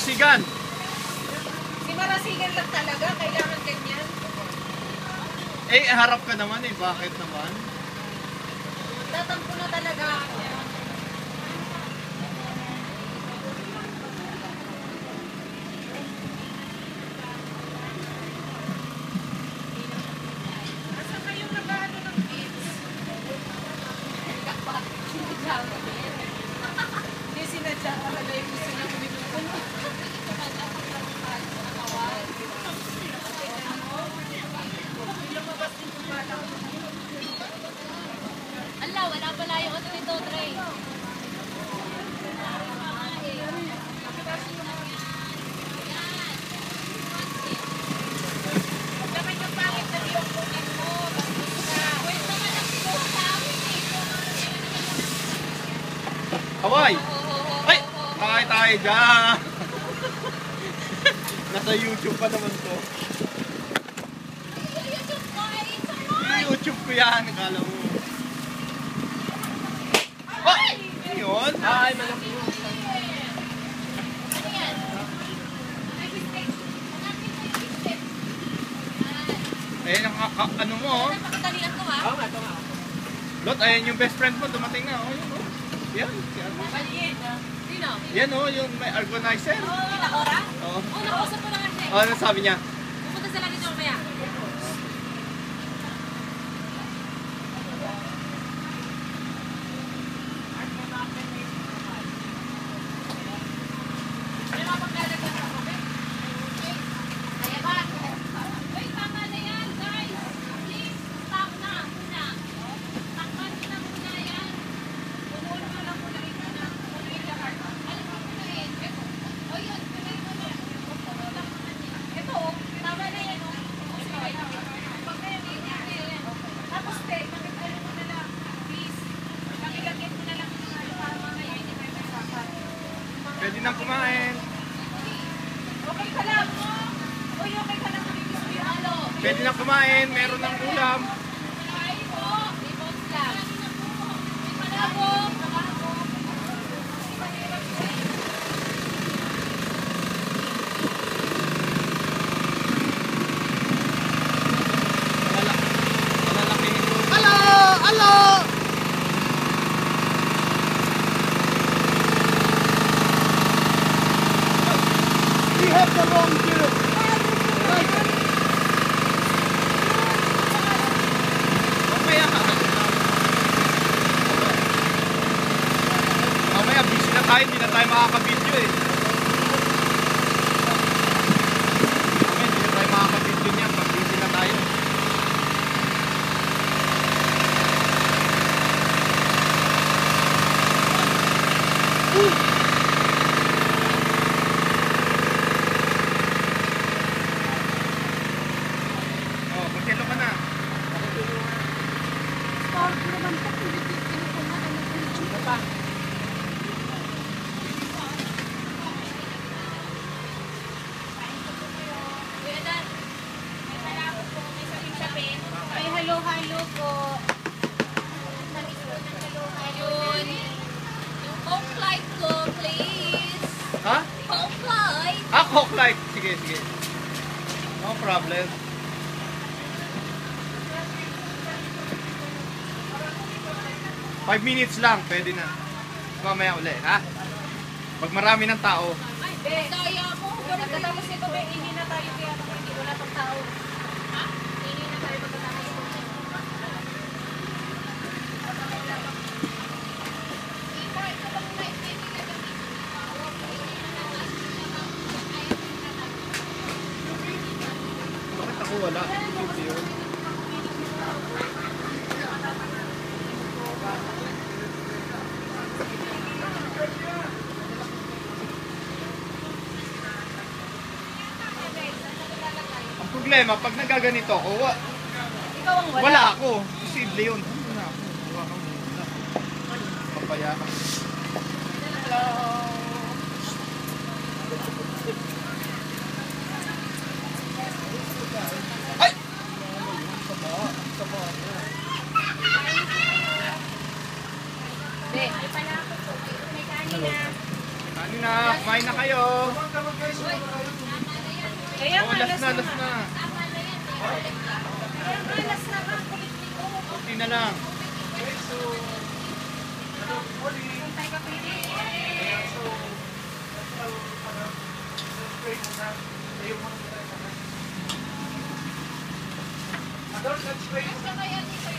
Marasigan. Si Marasigan lang talaga, kailangan ganyan. Eh, harap ka naman eh. Bakit naman? Tatampo na talaga ako. Asa kayong nag-ano ng kids? Hindi sinadya talaga yung gusto niya kuminukulo. Ala, wala pala yung otro nito, Dre. Dapat yung pangit na yung kunin mo. Bastos ka. Wait naman ang pinuha sa amin eh. Kaway! Ay! Kakain tayo dyan! Nasa YouTube pa naman to. YouTube ko eh, it's a YouTube ko yan, akala mo. Ay! Ano yun? Ay, malaki yun. Ano yan? Ayan ang ano mo, oh. Napakatalian ko ha. Oo nga, ito nga. Lot, ayan yung best friend mo, dumating na. Oh, yun, oh. Yan, yan. Maliit. Sino? Yan, oh, yung may organizer. Kita Cora? Oh. Oo, nakausap ko lang kasi. Oh, ano sabi niya? Pupunta sila dito mamaya. May mapaglalagyan ako. Kaya ba? Wait, tama na yan, guys. Please, stop na muna. Takpan nyo na muna yan. Punuin mo lang muna ito na. Punuin lahat. Alam mo na eh. O yun, pinay mo na. Ito, tama na yan. Tapos, te, makikalo mo na lang. Please. Makilagyan mo na lang yung mga para mamaya hindi kayo may sapat. Pwede nang kumain. Okay ka lang, no? Uy, okay ka lang. Halo. Pwede nang kumain. Meron ng ulam. Ay po, limos lang. Malabong. Malalaki nito. Hello! Hello! We have the wrong gear. Right. Mamaya Mamaya busy na tayo, hindi na tayo makaka-video eh. Mamaya hindi na tayo makaka-video niyan pag busy na tayo. Oh, magkelo ka na. Kuya Dan, may malabong po, may sapin-sapin. May halo-halo po. Ayun. Yung Coke Light ko, please. Ha? Coke Light. Ah, Coke Light. Sige, sige. No problem. Five minutes lang, pwede na. Mamaya uli, ha? Pag marami ng tao. Ay, be. Kaya mo. Pagkatapos nito, be, hindi na tayo kaya hindi wala pang tao. Ha? Hindi na tayo pagkatapos nito. Bakit ako wala? YouTube yun. Ang problema, pag nagaganito ako, Ikaw ang wala. wala ako. Posible yun. Wala ako. Wala ako. Papaya ka. Hello. Ay! Be, may pala ako po. May kanin na. Kanina, kumain na kayo. na, last na. Tama na yan eh. Kaya nga, last na ba? Kulit-liko. Kunti na lang. Kuntay ka pili. Basta kaya dito